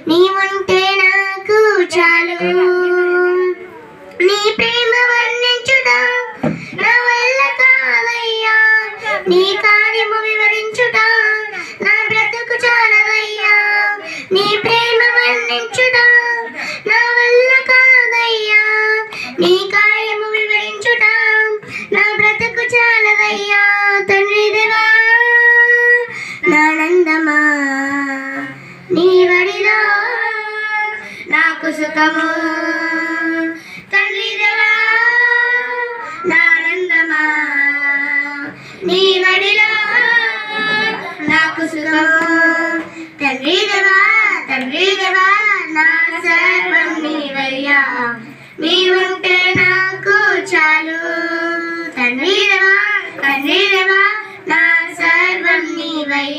నీవుంటే నాకు చాలు. నీ ప్రేమ వర్ణించుట నా వల్ల కాదయ్యా, నీ కార్యము వివరించుట నా బ్రతుకు చాలదయ్యా. నీ ప్రేమ వర్ణించుట నా వల్ల కాదయ్యా, నీ కార్యము వివరించుట నా బ్రతుకు చాలదయ్యా. తండ్రి దేవా నానందమా, నీ వడిలో నాకు సుఖము. తండ్రి దేవా నానందమా, నీ వడిలో నాకు సుఖము. తండ్రి దేవా నా సర్వం నీవయ్యా, నీవుంటే నాకు చాలు. తండ్రి దేవా నా సర్వం నీవయ్యా.